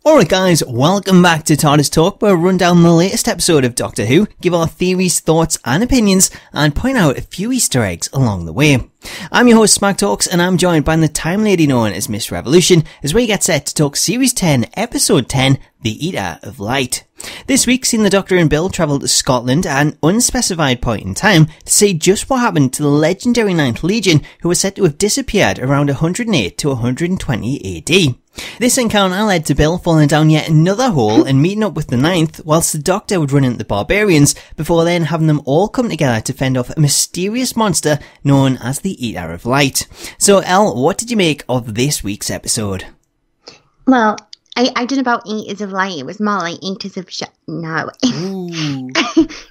Alright guys, welcome back to Tardis Talk, where we run down the latest episode of Doctor Who, give our theories, thoughts and opinions, and point out a few Easter eggs along the way. I'm your host Smack Talks, and I'm joined by the time lady known as Miss Revolution, as we get set to talk Series 10, Episode 10, The Eater of Light. This week seen the Doctor and Bill travel to Scotland at an unspecified point in time to see just what happened to the legendary Ninth Legion, who were said to have disappeared around 108 to 120 AD. This encounter led to Bill falling down yet another hole and meeting up with the Ninth, whilst the Doctor would run into the Barbarians, before then having them all come together to fend off a mysterious monster known as the Eater of Light. So Elle, what did you make of this week's episode? Well, I don't know about Eaters of Light, it was more like Eaters of No.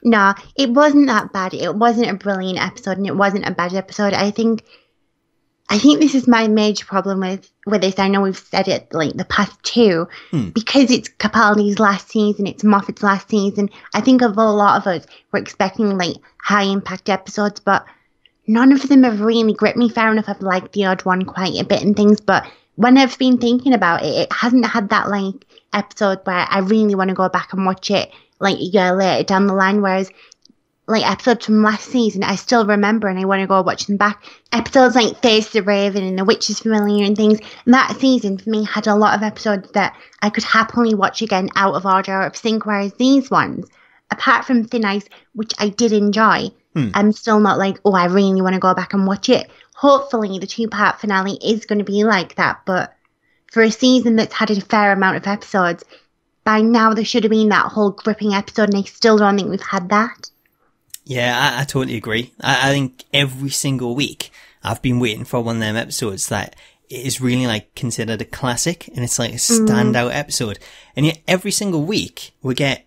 No, it wasn't that bad. It wasn't a brilliant episode and it wasn't a bad episode. I think this is my major problem with this. I know we've said it like the past two, because it's Capaldi's last season, it's Moffat's last season. I think of a lot of us were expecting like high impact episodes, but none of them have really gripped me. Fair enough, I've liked the odd one quite a bit and things, but when I've been thinking about it, it hasn't had that like episode where I really want to go back and watch it like a year later down the line, whereas like episodes from last season I still remember and I want to go watch them back. Episodes like Face the Raven and The Witch is Familiar and things, and that season for me had a lot of episodes that I could happily watch again out of order, out of sync, whereas these ones, apart from Thin Ice, which I did enjoy, I'm still not like, oh, I really want to go back and watch it. Hopefully the two-part finale is going to be like that, but for a season that's had a fair amount of episodes, by now there should have been that whole gripping episode, and I still don't think we've had that. Yeah, I totally agree. I think every single week I've been waiting for one of them episodes that is really like considered a classic, and it's like a standout episode. And yet every single week we get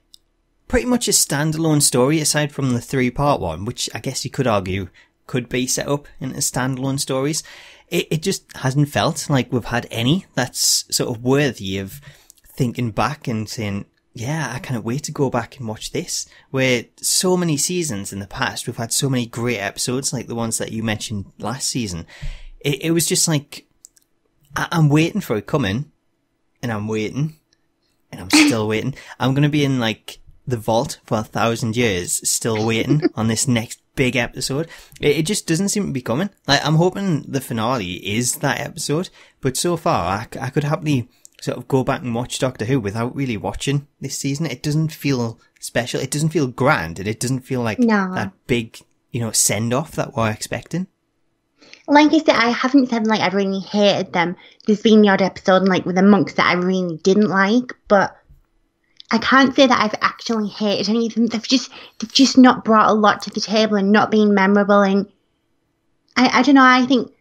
pretty much a standalone story aside from the 3-part one, which I guess you could argue could be set up into standalone stories. It just hasn't felt like we've had any that's sort of worthy of thinking back and saying, yeah, I can't wait to go back and watch this. Where so many seasons in the past, we've had so many great episodes, like the ones that you mentioned last season. It was just like, I'm waiting for it coming, and I'm waiting, and I'm still waiting. I'm going to be in like the vault for 1,000 years, still waiting on this next big episode. It just doesn't seem to be coming. Like, I'm hoping the finale is that episode, but so far I could happily sort of go back and watch Doctor Who without really watching this season. It doesn't feel special. It doesn't feel grand. And it doesn't feel like that big, send-off that we're expecting. Like I said, I haven't said like I really hated them. There's been the odd episode like with the monks that I really didn't like, but I can't say that I've actually hated any of them. They've just not brought a lot to the table and not been memorable. And I don't know. I think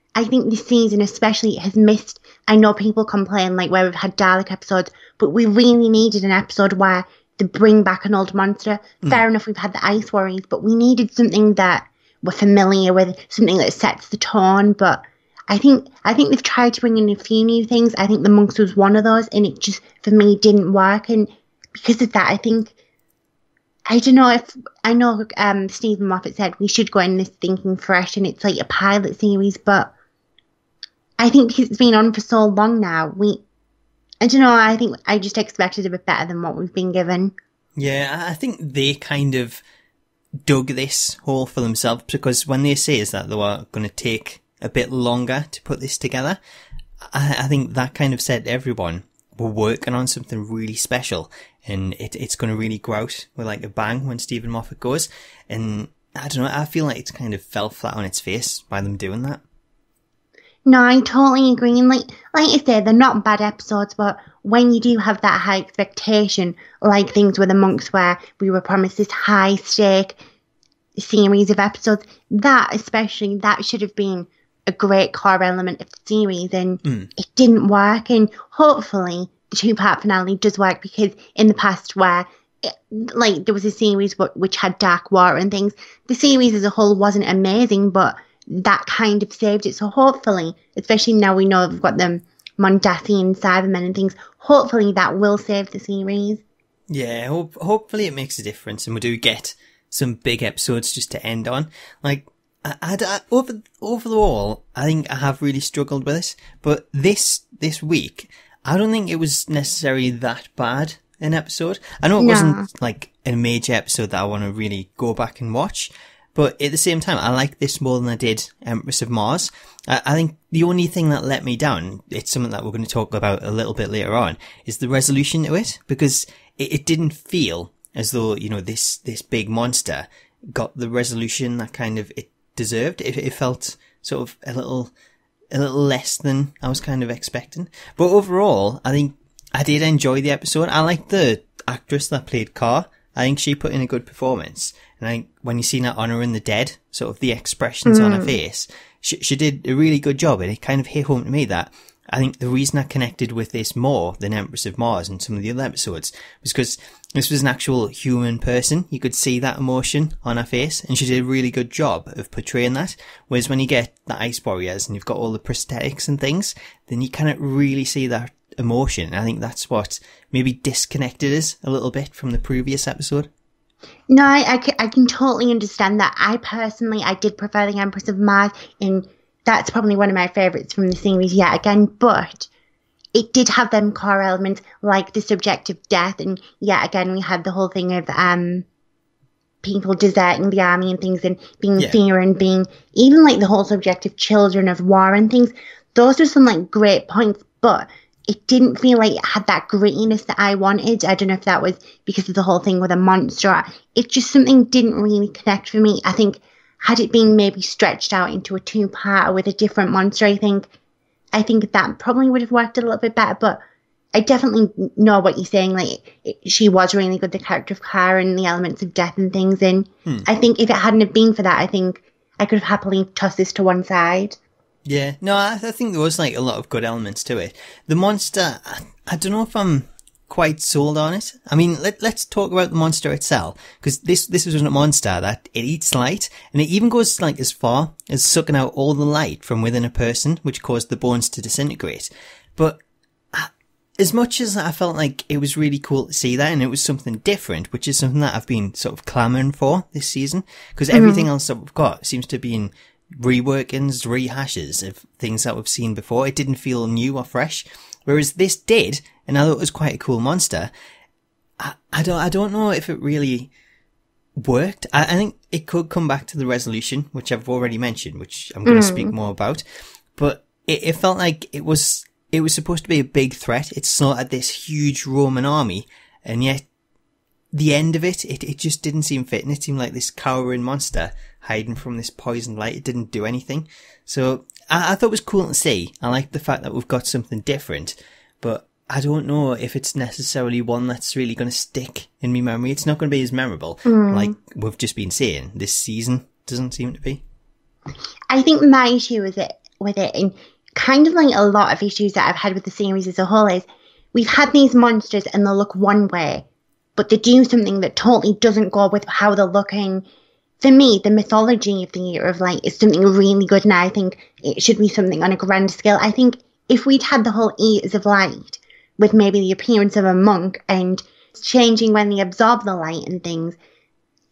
this season especially has missed. I know people complain like where we've had Dalek episodes, but we really needed an episode where they bring back an old monster. Fair enough, we've had the Ice Warriors, but we needed something that we're familiar with, something that sets the tone. But I think they've tried to bring in a few new things. I think the monks was one of those, and it just for me didn't work. And because of that, I know Stephen Moffat said we should go in this thinking fresh, and it's like a pilot series, but I think because it's been on for so long now, I think I just expected a bit better than what we've been given. Yeah, I think they kind of dug this hole for themselves, because when they say is that they were going to take a bit longer to put this together, I think that kind of said to everyone, we're working on something really special, and it's going to really grow out with like a bang when Stephen Moffat goes. And I don't know, I feel like it's kind of fell flat on its face by them doing that. No, I totally agree. And like I said, they're not bad episodes, but when you do have that high expectation, like things with the monks where we were promised this high stake series of episodes, that should have been a great core element of the series, and it didn't work. And hopefully the 2-part finale does work, because in the past where there was a series which had dark water and things, the series as a whole wasn't amazing, but that kind of saved it. So hopefully, especially now we know we've got them Mondasian Cybermen and things, hopefully that will save the series. Yeah, hopefully it makes a difference and we do get some big episodes just to end on. Like, overall, I think I have really struggled with this, but this week, I don't think it was necessarily that bad an episode. I know it wasn't like a major episode that I want to really go back and watch, but at the same time, I like this more than I did Empress of Mars. I think the only thing that let me down, it's something that we're going to talk about a little bit later on, is the resolution to it, because it didn't feel as though, you know, this big monster got the resolution that kind of it deserved. It felt sort of a little less than I was kind of expecting. But overall, I think I did enjoy the episode. I like the actress that played Car. I think she put in a good performance. And I think when you seen her honouring the dead, sort of the expressions on her face, she did a really good job. And it kind of hit home to me that I think the reason I connected with this more than Empress of Mars and some of the other episodes was because this was an actual human person. You could see that emotion on her face, and she did a really good job of portraying that. Whereas when you get the Ice Warriors and you've got all the prosthetics and things, then you cannot really see that emotion. And I think that's what maybe disconnected us a little bit from the previous episode. No, I can totally understand that. I did prefer the Empress of Mars, and that's probably one of my favourites from the series yet again, but it did have them core elements like the subject of death, and yet again we had the whole thing of people deserting the army and things, and being fear, and being even like the whole subject of children of war and things. Those were some like great points, but it didn't feel like it had that grittiness that I wanted. I don't know if that was because of the whole thing with a monster. It just something didn't really connect for me. I think had it been maybe stretched out into a 2-parter with a different monster, I think that probably would have worked a little bit better. But I definitely know what you're saying. Like, she was really good, the character of Kara and the elements of death and things. And I think if it hadn't have been for that, I think I could have happily tossed this to one side. Yeah, no, I think there was like a lot of good elements to it. The monster, I don't know if I'm quite sold on it. I mean, let's talk about the monster itself, because this was a monster that it eats light, and it even goes like as far as sucking out all the light from within a person, which caused the bones to disintegrate. But as much as I felt like it was really cool to see that, and it was something different, which is something that I've been sort of clamouring for this season, because everything else that we've got seems to be in reworkings, rehashes of things that we've seen before. It didn't feel new or fresh, whereas this did, and I thought it was quite a cool monster. I don't know if it really worked. I think it could come back to the resolution, which I've already mentioned, which I'm going to speak more about. But it felt like it was supposed to be a big threat. It slaughtered this huge Roman army, and yet the end of it just didn't seem fitting. It seemed like this cowering monster hiding from this poisoned light. It didn't do anything. So I thought it was cool to see. I like the fact that we've got something different, but I don't know if it's necessarily one that's really going to stick in my memory. It's not going to be as memorable like we've just been saying. This season doesn't seem to be. I think my issue with it, and kind of like a lot of issues that I've had with the series as a whole, is we've had these monsters and they'll look one way, but they do something that totally doesn't go with how they're looking. For me, the mythology of the Year of Light is something really good, and I think it should be something on a grand scale. I think if we'd had the whole Eaters of Light with maybe the appearance of a monk and changing when they absorb the light and things,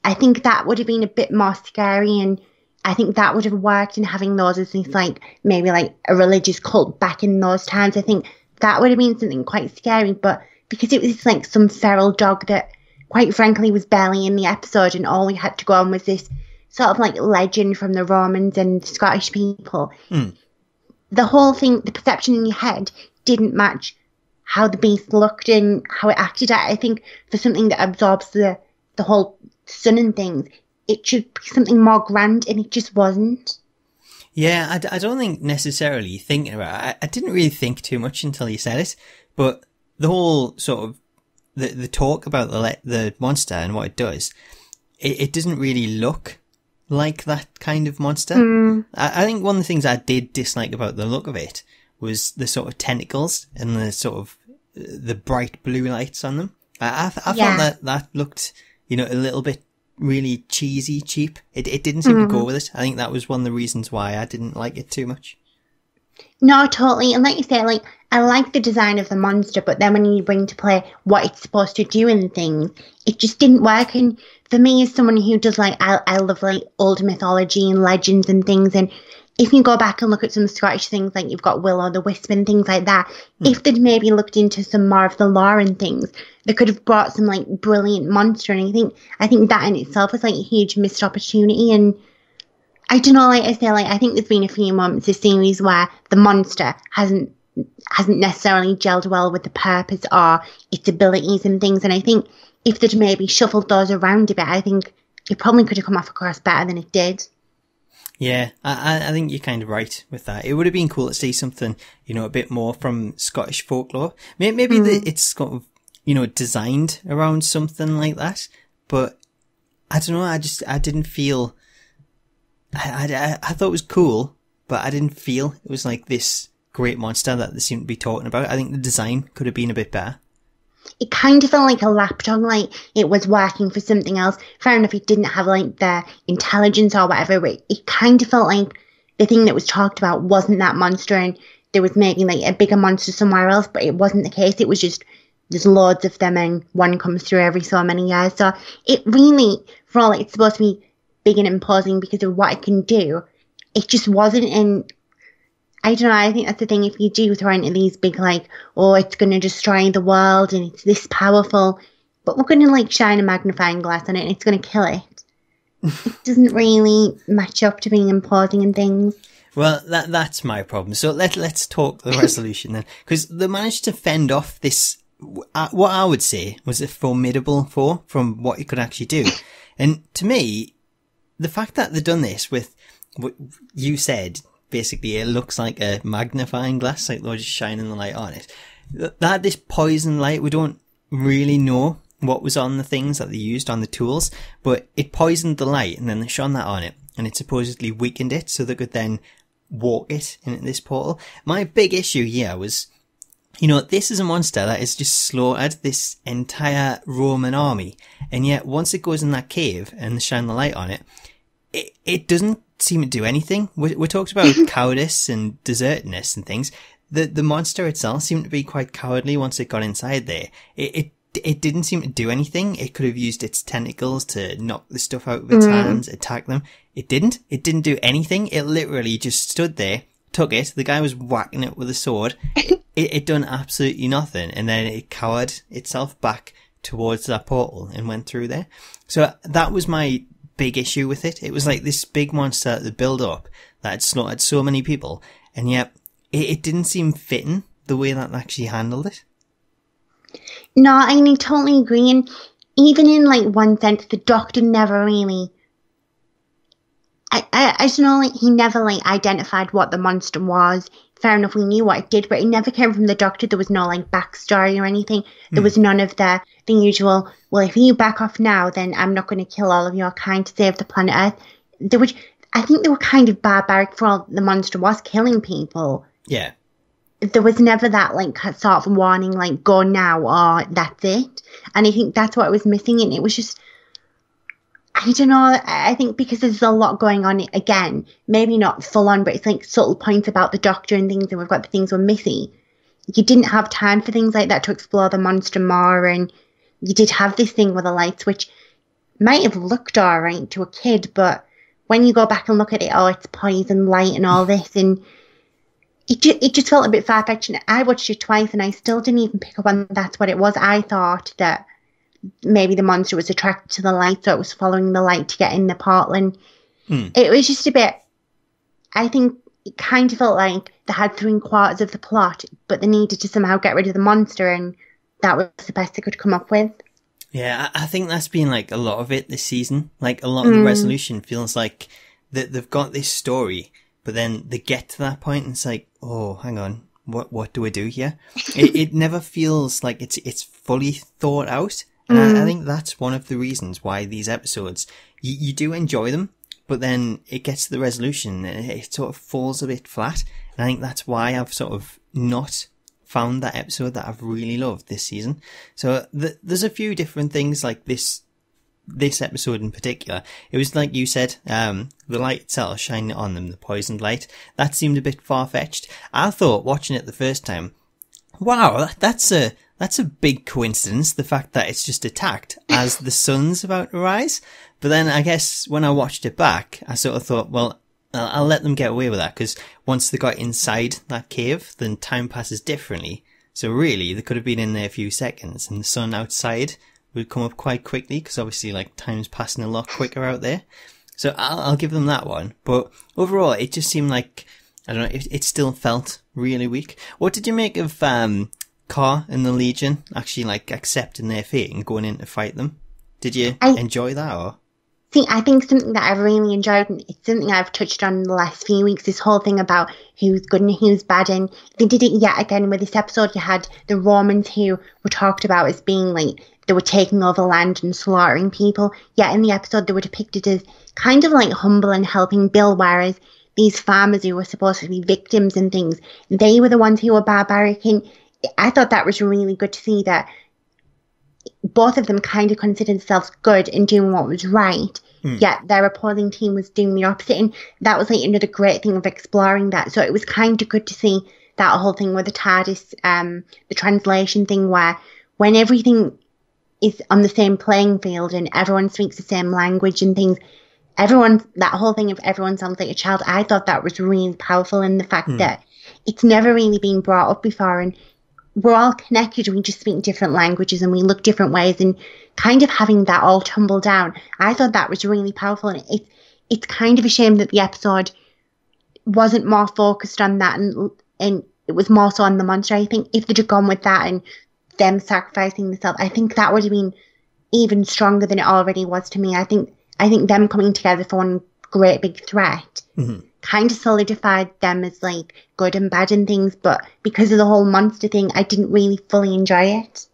I think that would have been a bit more scary, and I think that would have worked. And having those as this like maybe like a religious cult back in those times, I think that would have been something quite scary. But because it was like some feral dog that quite frankly was barely in the episode, and all we had to go on was this sort of like legend from the Romans and Scottish people. The whole thing, the perception in your head didn't match how the beast looked and how it acted. I think for something that absorbs the whole sun and things, it should be something more grand, and it just wasn't. Yeah, I don't think necessarily thinking about it. I didn't really think too much until you said it, but the whole sort of the talk about the monster and what it does, it doesn't really look like that kind of monster. I think one of the things I did dislike about the look of it was the sort of tentacles and the sort of the bright blue lights on them. I thought that looked, you know, a little bit really cheesy, cheap. It didn't seem to go with it. I think that was one of the reasons why I didn't like it too much. No, totally. And like you say, like, I like the design of the monster, but then when you bring to play what it's supposed to do and things, it just didn't work. And for me, as someone who does like, I love like old mythology and legends and things, and if you go back and look at some Scottish things, like you've got Will o' the Wisp and things like that, if they'd maybe looked into some more of the lore and things, they could have brought some like brilliant monster. And I think that in itself was like a huge missed opportunity. And I don't know, like I say, like I think there's been a few moments this series where the monster hasn't necessarily gelled well with the purpose or its abilities and things. And I think if they'd maybe shuffled those around a bit, I think it probably could have come off across better than it did. Yeah, I think you're kind of right with that. It would have been cool to see something, a bit more from Scottish folklore. Maybe it's sort of, designed around something like that. But I don't know, I didn't feel, I thought it was cool, but I didn't feel it was like this great monster that they seem to be talking about. I think the design could have been a bit better. It kind of felt like a lapdog, like it was working for something else. Fair enough, it didn't have like the intelligence or whatever, but it kind of felt like the thing that was talked about wasn't that monster, and there was maybe like a bigger monster somewhere else, but it wasn't the case. It was just there's loads of them and one comes through every so many years. So it really, for all it's supposed to be big and imposing because of what it can do, it just wasn't. And I don't know, I think that's the thing, if you do throw into these big, like, oh, it's going to destroy the world and it's this powerful, but we're going to, like, shine a magnifying glass on it and it's going to kill it. It doesn't really match up to being imposing and things. Well, that's my problem. So let's talk the resolution then. Because they managed to fend off this, what I would say was a formidable foe from what it could actually do. And to me, the fact that they've done this with what you said, basically it looks like a magnifying glass, like they're just shining the light on it. That this poison light, we don't really know what was on the things that they used on the tools, but it poisoned the light and then they shone that on it and it supposedly weakened it so they could then walk it into this portal. My big issue here was, this is a monster that has just slaughtered this entire Roman army, and yet once it goes in that cave and they shine the light on it, it doesn't seem to do anything. We talked about cowardice and desertedness and things. The monster itself seemed to be quite cowardly once it got inside there. It didn't seem to do anything. It could have used its tentacles to knock the stuff out of its hands, attack them. It didn't. It didn't do anything. It literally just stood there, took it. The guy was whacking it with a sword. It done absolutely nothing. And then it cowered itself back towards that portal and went through there. So that was my big issue with it. It was like this big monster that build up that had slaughtered so many people, and yet it didn't seem fitting the way that they actually handled it. No, I mean, totally agree. And even in like one sense, the Doctor never really, I don't know, like he never like identified what the monster was. Fair enough, we knew what it did, but it never came from the Doctor. There was no like backstory or anything. There was none of the usual, well, if you back off now, then I'm not going to kill all of your kind to save the planet Earth. I think they were kind of barbaric for all the monster was, killing people. Yeah. There was never that like sort of warning, like go now or that's it. And I think that's what was missing. And it was just, I don't know, I think because there's a lot going on, again, maybe not full on, but it's like subtle points about the Doctor and things, and we've got the things we're missing. You didn't have time for things like that to explore the monster more, and you did have this thing with the lights, which might have looked alright to a kid, but when you go back and look at it, oh, it's poison light and all this, and it just felt a bit far-fetched. And I watched it twice and I still didn't even pick up on that's what it was. I thought that maybe the monster was attracted to the light, so it was following the light to get in the portal. And it was just a bit, I think it kind of felt like they had 3/4 of the plot, but they needed to somehow get rid of the monster, and that was the best they could come up with. Yeah, I think that's been like a lot of it this season. Like a lot of the resolution feels like that they've got this story, but then they get to that point and it's like, oh, hang on, what do I do here? It never feels like it's fully thought out. And I think that's one of the reasons why these episodes, you do enjoy them, but then it gets to the resolution and it sort of falls a bit flat. And I think that's why I've sort of not found that episode that I've really loved this season. So there's a few different things like this episode in particular. It was like you said, the light itself shining on them, the poisoned light, that seemed a bit far-fetched. I thought watching it the first time, wow, that's a big coincidence, the fact that it's just attacked as the sun's about to rise. But then I guess when I watched it back, I sort of thought, well, I'll let them get away with that, because once they got inside that cave, then time passes differently. So really, they could have been in there a few seconds, and the sun outside would come up quite quickly, because obviously, like, time's passing a lot quicker out there. So I'll give them that one. But overall, it just seemed like, I don't know, it still felt really weak. What did you make of Carr and the Legion actually, like, accepting their fate and going in to fight them? Did you enjoy that, or? See, I think something that I've really enjoyed, and it's something I've touched on in the last few weeks, this whole thing about who's good and who's bad, and they did it yet again with this episode. You had the Romans who were talked about as being like, they were taking over land and slaughtering people, yet in the episode they were depicted as kind of like humble and helping Bill, whereas these farmers who were supposed to be victims and things, they were the ones who were barbaric, and I thought that was really good to see that both of them kind of considered themselves good and doing what was right, yet their opposing team was doing the opposite. And that was like another great thing of exploring that. So it was kind of good to see that whole thing with the Tardis, the translation thing, where when everything is on the same playing field and everyone speaks the same language and things, that whole thing of everyone sounds like a child, I thought that was really powerful, in the fact that it's never really been brought up before, and we're all connected, we just speak different languages and we look different ways, and kind of having that all tumble down, I thought that was really powerful. And it's kind of a shame that the episode wasn't more focused on that, and it was more so on the monster. I think if they'd have gone with that and them sacrificing themselves, I think that would have been even stronger than it already was to me. I think them coming together for one great big threat kind of solidified them as like good and bad and things, but because of the whole monster thing, I didn't really fully enjoy it.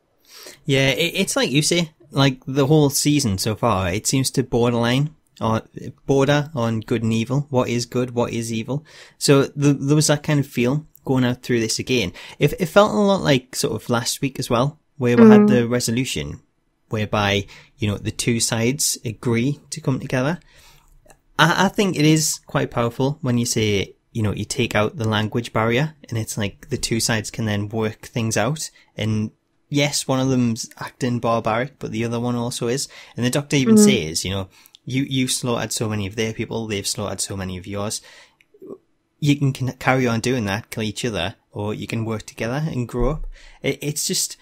Yeah, it's like you say, like the whole season so far, it seems to border on good and evil. What is good, what is evil? So there was that kind of feel going out through this again. It felt a lot like sort of last week as well, where we had the resolution whereby, you know, the two sides agree to come together. I think it is quite powerful when you say, you know, you take out the language barrier, and it's like the two sides can then work things out. And yes, one of them's acting barbaric, but the other one also is. And the Doctor even says, you know, you slaughtered so many of their people, they've slaughtered so many of yours. You can carry on doing that, kill each other, or you can work together and grow up. It's just,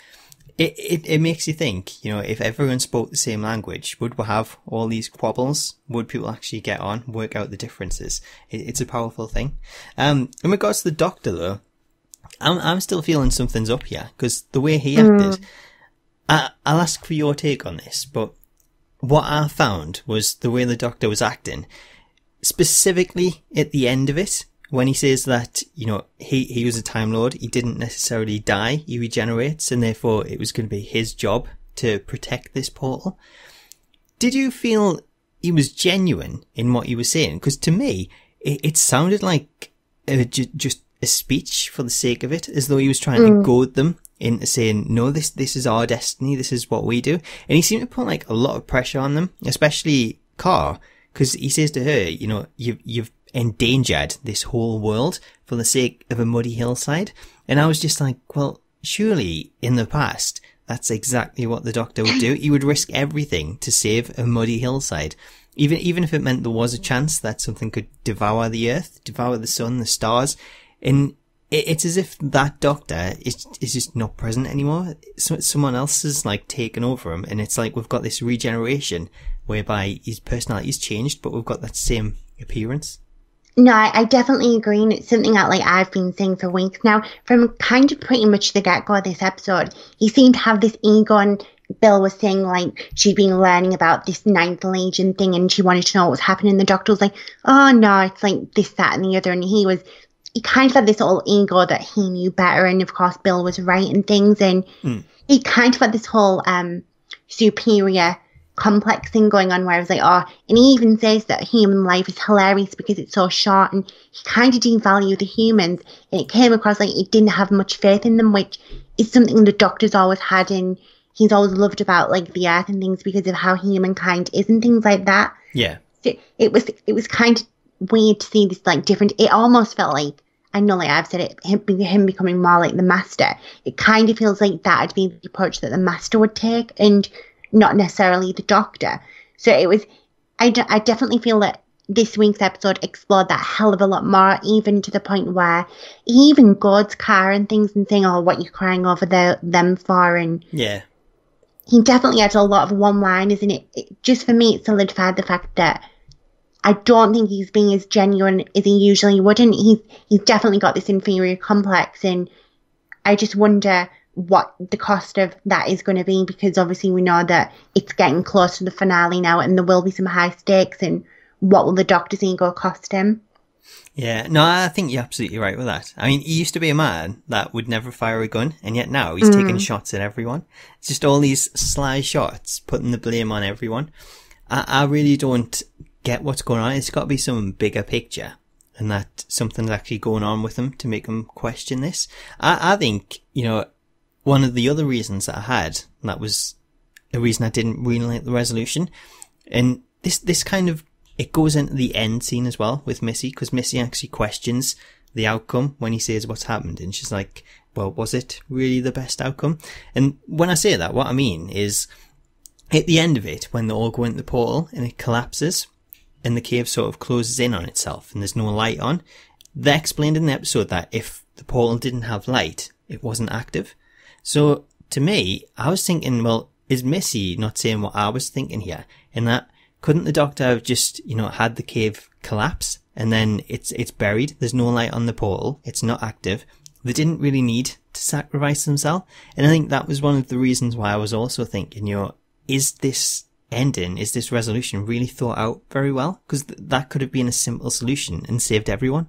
it makes you think, you know, if everyone spoke the same language, would we have all these quabbles? Would people actually get on, work out the differences? It's a powerful thing. In regards to the Doctor though, I'm still feeling something's up here, because the way he acted, I'll ask for your take on this, but what I found was the way the Doctor was acting, specifically at the end of it, when he says that, you know, he was a Time Lord, he didn't necessarily die, he regenerates, and therefore it was going to be his job to protect this portal. Did you feel he was genuine in what he was saying? Because to me, it sounded like just a speech for the sake of it, as though he was trying to goad them into saying, no, this is our destiny, this is what we do. And he seemed to put like a lot of pressure on them, especially Carr, because he says to her, you know, you've endangered this whole world for the sake of a muddy hillside. And I was just like, well, surely in the past, that's exactly what the Doctor would do. He would risk everything to save a muddy hillside. Even if it meant there was a chance that something could devour the earth, devour the sun, the stars. And it's as if that Doctor is just not present anymore. Someone else has like taken over him. And it's like we've got this regeneration whereby his personality's changed, but we've got that same appearance. No, I definitely agree, and it's something that like I've been saying for weeks now. From kind of pretty much the get-go of this episode, he seemed to have this ego, and Bill was saying like she'd been learning about this Ninth Legion thing and she wanted to know what was happening. The Doctor was like, oh no, it's like this, that and the other, and he kind of had this whole ego that he knew better, and of course Bill was right and things, and he kind of had this whole superior complex thing going on where I was like, oh, and he even says that human life is hilarious because it's so short, and he kind of devalued the humans, and it came across like he didn't have much faith in them, which is something the Doctor's always had, and he's always loved about like the earth and things because of how humankind is and things like that. Yeah. So it was kind of weird to see this like different, it almost felt like, I know like I've said it, him becoming more like the Master. It kind of feels like that'd be the approach that the Master would take, and not necessarily the Doctor. So it was, I definitely feel that this week's episode explored that hell of a lot more, even to the point where he even goads Cara and things and saying, oh, what you crying over them for? And yeah, he definitely had a lot of one-liners, and it just for me, it solidified the fact that I don't think he's being as genuine as he usually would, and he's definitely got this inferior complex, and I just wonder what the cost of that is going to be, because obviously we know that it's getting close to the finale now, and there will be some high stakes, and what will the Doctor's ego cost him? Yeah, no, I think you're absolutely right with that. I mean, he used to be a man that would never fire a gun, and yet now he's taking shots at everyone. It's just all these sly shots, putting the blame on everyone. I really don't get what's going on. It's got to be some bigger picture, and that something's actually going on with him to make him question this. I think, one of the other reasons that I had, that was a reason I didn't really like the resolution, and this kind of, it goes into the end scene as well with Missy, because Missy actually questions the outcome when he says what's happened, and she's like, well, was it really the best outcome? And when I say that, what I mean is, at the end of it, when they all go into the portal and it collapses, and the cave sort of closes in on itself, and there's no light on, they explained in the episode that if the portal didn't have light, it wasn't active. So, to me, I was thinking, well, is Missy not saying what I was thinking here? In that, couldn't the Doctor have just, had the cave collapse, and then it's buried, there's no light on the portal, it's not active, they didn't really need to sacrifice themselves? And I think that was one of the reasons why I was also thinking, is this ending, is this resolution really thought out very well? Because that could have been a simple solution and saved everyone.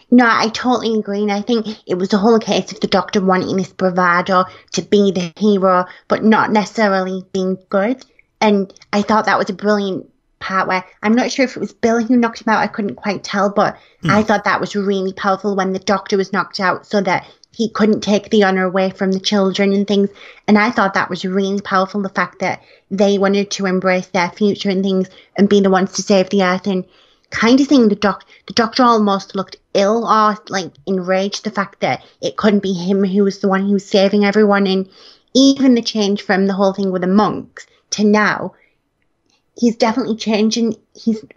No, I totally agree, and I think it was the whole case of the Doctor wanting this bravado to be the hero, but not necessarily being good. And I thought that was a brilliant part where, I'm not sure if it was Bill who knocked him out, I couldn't quite tell, but I thought that was really powerful when the Doctor was knocked out so that he couldn't take the honour away from the children and things. And I thought that was really powerful, the fact that they wanted to embrace their future and things and be the ones to save the Earth, and kind of thing, the Doctor almost looked ill or like enraged, the fact that it couldn't be him who was the one who was saving everyone. And even the change from the whole thing with the monks to now, he's definitely changing.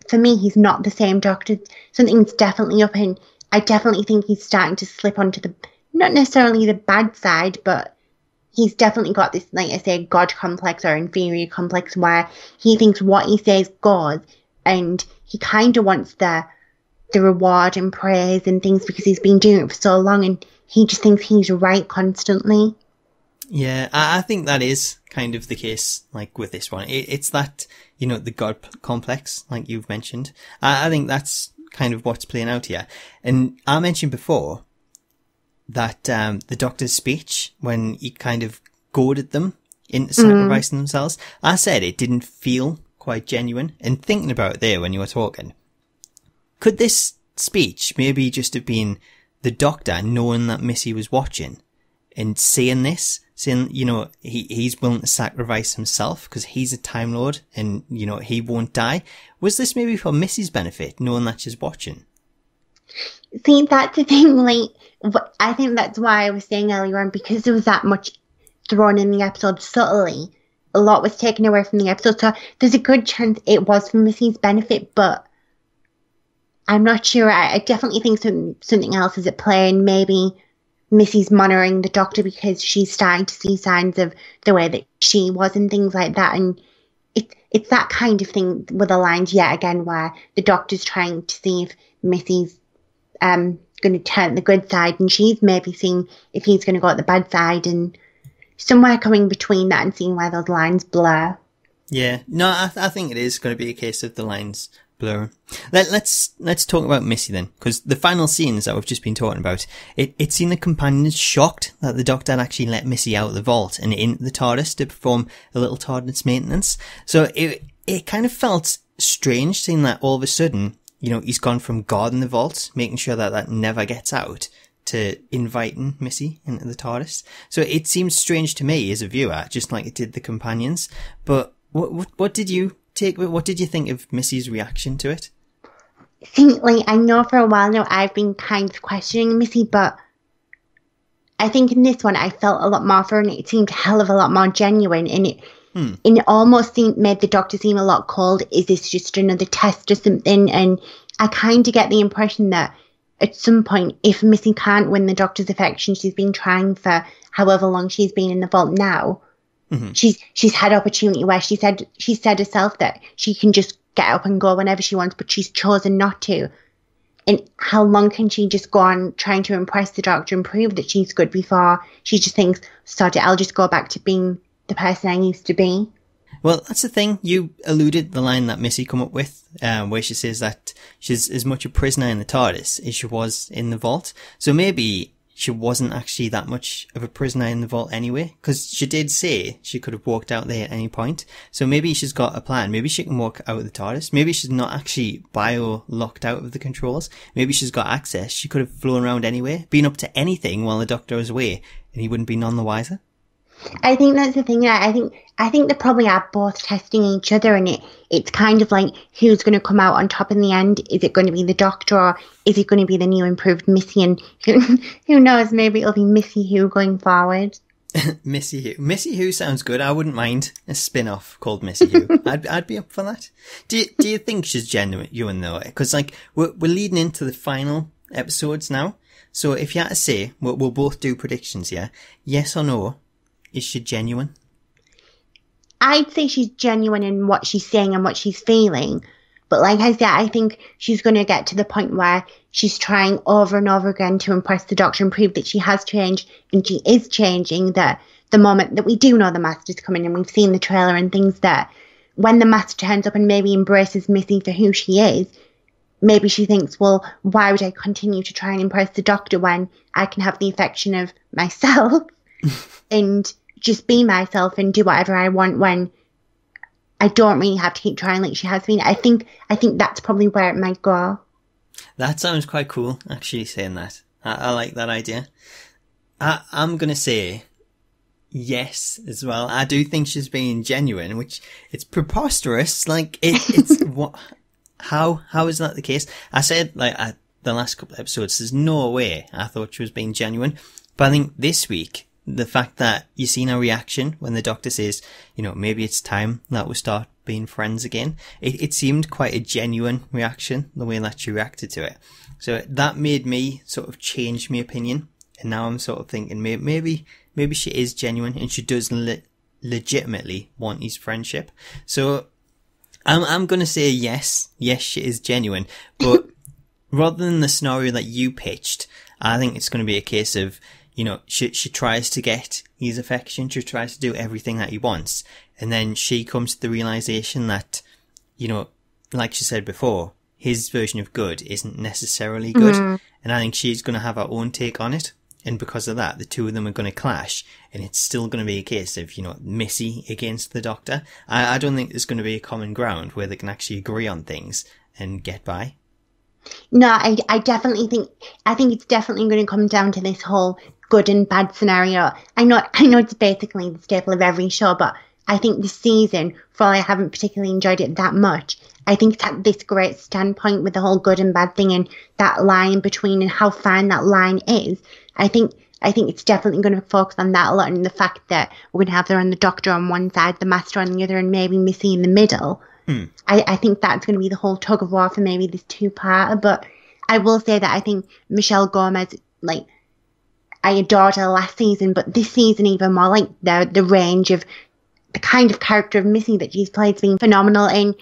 For me, he's not the same Doctor. Something's definitely up, and I definitely think he's starting to slip onto the, not necessarily the bad side, but he's definitely got this, like I say, God complex or inferior complex, where he thinks what he says goes, and he kind of wants the reward and praise and things because he's been doing it for so long, and he just thinks he's right constantly. Yeah, I think that is kind of the case, like with this one. It's that, the God complex, like you've mentioned. I think that's kind of what's playing out here. And I mentioned before that the Doctor's speech, when he kind of goaded them into sacrificing themselves, I said it didn't feel quite genuine. And thinking about it there when you were talking, could this speech maybe just have been the Doctor knowing that Missy was watching and saying this, saying, he's willing to sacrifice himself because he's a Time Lord and, he won't die? Was this maybe for Missy's benefit, knowing that she's watching? See, that's the thing, like, I think that's why I was saying earlier on, because there was that much thrown in the episode subtly, a lot was taken away from the episode, so there's a good chance it was for Missy's benefit, but I'm not sure. I definitely think something else is at play, and maybe Missy's monitoring the Doctor because she's starting to see signs of the way that she was and things like that, and it's that kind of thing with the lines yet again where the Doctor's trying to see if Missy's going to turn the good side, and she's maybe seeing if he's going to go at the bad side, and somewhere coming between that and seeing where those lines blur. Yeah, no, I think it is going to be a case of the lines blurring. Let's talk about Missy then, because the final scenes that we've just been talking about, it seemed the companions shocked that the Doctor had actually let Missy out of the vault and into the TARDIS to perform a little TARDIS maintenance. So it kind of felt strange seeing that all of a sudden, he's gone from guarding the vault, making sure that never gets out, to inviting Missy into the TARDIS. So it seems strange to me as a viewer, just like it did the companions. But what did you think of Missy's reaction to it? I know for a while now I've been kind of questioning Missy, but I think in this one I felt a lot more for her, and it seemed a hell of a lot more genuine, and And it almost made the doctor seem a lot cold. Is this just another test or something? And I kind of get the impression that at some point, if Missy can't win the doctor's affection, she's been trying for however long she's been in the vault now. She's had opportunity where she said herself that she can just get up and go whenever she wants, but she's chosen not to. And how long can she just go on trying to impress the doctor and prove that she's good before she just thinks, sod it, I'll just go back to being the person I used to be? Well, that's the thing. You alluded the line that Missy come up with, where she says that she's as much a prisoner in the Tardis as she was in the vault. So maybe she wasn't actually that much of a prisoner in the vault anyway, because she did say she could have walked out there at any point. So maybe she's got a plan. Maybe she can walk out of the TARDIS. Maybe she's not actually bio-locked out of the controls. Maybe she's got access. She could have flown around anywhere, been up to anything while the Doctor was away, and he wouldn't be none the wiser. I think that's the thing. I think they probably are both testing each other, and it's kind of like who's going to come out on top in the end. Is it going to be the Doctor, or is it going to be the new improved Missy? And who knows? Maybe it'll be Missy Who going forward. Missy Who. Missy Who sounds good. I wouldn't mind a spin-off called Missy Who. I'd be up for that. Do you think she's genuine though? Because like we're leading into the final episodes now. So if you had to say, we'll both do predictions here. Yes or no? Is she genuine? I'd say she's genuine in what she's saying and what she's feeling. But like I said, I think she's going to get to the point where she's trying over and over again to impress the Doctor and prove that she has changed, and she is changing. That the moment that we do know the Master's coming, and we've seen the trailer and things, that when the Master turns up and maybe embraces Missy for who she is, maybe she thinks, well, why would I continue to try and impress the Doctor when I can have the affection of myself and just be myself and do whatever I want when I don't really have to keep trying like she has been. I think that's probably where it might go. That sounds quite cool, actually, saying that. I like that idea. I'm going to say yes as well. I do think she's being genuine, which it's preposterous. Like, it's what, how is that the case? I said, like, the last couple of episodes, there's no way I thought she was being genuine. But I think this week, the fact that you seen her reaction when the Doctor says, maybe it's time that we start being friends again. It seemed quite a genuine reaction, the way that she reacted to it. So that made me sort of change my opinion. And now I'm sort of thinking maybe she is genuine and she does legitimately want his friendship. So I'm going to say yes. Yes, she is genuine. But rather than the scenario that you pitched, I think it's going to be a case of, she tries to get his affection. She tries to do everything that he wants. And then she comes to the realization that, like she said before, his version of good isn't necessarily good. Mm-hmm. And I think she's going to have her own take on it. And because of that, the two of them are going to clash. And it's still going to be a case of, Missy against the Doctor. I don't think there's going to be a common ground where they can actually agree on things and get by. No, I definitely think it's definitely going to come down to this whole good and bad scenario. I know it's basically the staple of every show, but I think this season, for all I haven't particularly enjoyed it that much, I think it's at this great standpoint with the whole good and bad thing and that line between and how fine that line is. I think it's definitely going to focus on that a lot, and the fact that we're going to have the Doctor on one side, the Master on the other, and maybe Missy in the middle. I think that's going to be the whole tug of war for maybe this two-parter. But I will say that I think Michelle Gomez, like, I adored her last season, but this season even more, like, the range of the kind of character of Missy that she's played has been phenomenal. And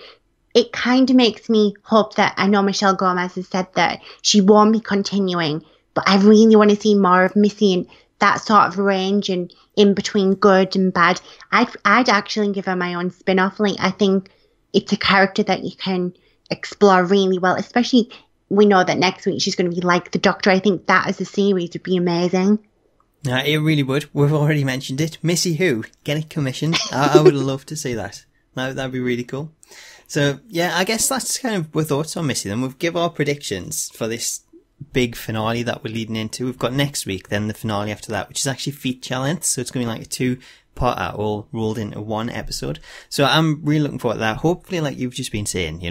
it kind of makes me hope that, I know Michelle Gomez has said that she won't be continuing, but I really want to see more of Missy and that sort of range and in between good and bad. I'd actually give her my own spin-off. Like, I think it's a character that you can explore really well, especially we know that next week she's going to be like the Doctor. I think that as a series would be amazing. Yeah, it really would. We've already mentioned it. Missy Who, get it commissioned. I would love to see that. That'd be really cool. So, yeah, I guess that's kind of our thoughts on Missy. Then we'll give our predictions for this big finale that we're leading into. We've got next week, then the finale after that, which is actually feature length. So it's going to be like a two-parter all rolled into one episode. So I'm really looking forward to that. Hopefully, like you've just been saying,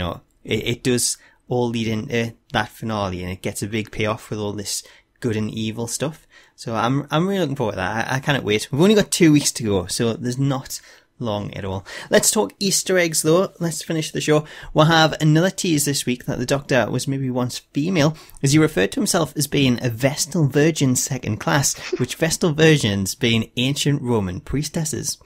it does all lead into that finale and it gets a big payoff with all this good and evil stuff. So I'm really looking forward to that. I cannot wait. We've only got 2 weeks to go, so there's not long at all. Let's talk Easter eggs though. Let's finish the show. We'll have another tease this week that the Doctor was maybe once female, as he referred to himself as being a Vestal Virgin second class, which Vestal Virgins being ancient Roman priestesses.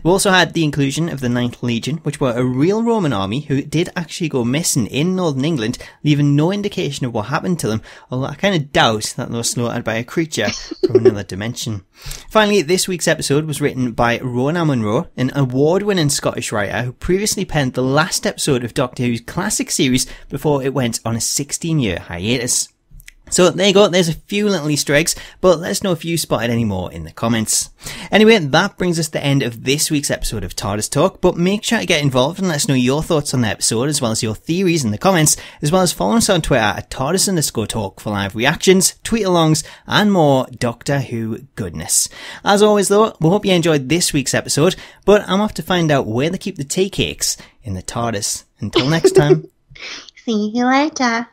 We also had the inclusion of the Ninth Legion, which were a real Roman army who did actually go missing in northern England, leaving no indication of what happened to them, although I kind of doubt that they were slaughtered by a creature from another dimension. Finally, this week's episode was written by Rona Munro, an award-winning Scottish writer who previously penned the last episode of Doctor Who's classic series before it went on a 16-year hiatus. So there you go, there's a few little Easter eggs, but let us know if you spotted any more in the comments. Anyway, that brings us to the end of this week's episode of Tardis Talk, but make sure to get involved and let us know your thoughts on the episode, as well as your theories in the comments, as well as follow us on Twitter at Tardis_Talk for live reactions, tweet-alongs, and more Doctor Who goodness. As always though, we hope you enjoyed this week's episode, but I'm off to find out where they keep the tea cakes in the TARDIS. Until next time. See you later.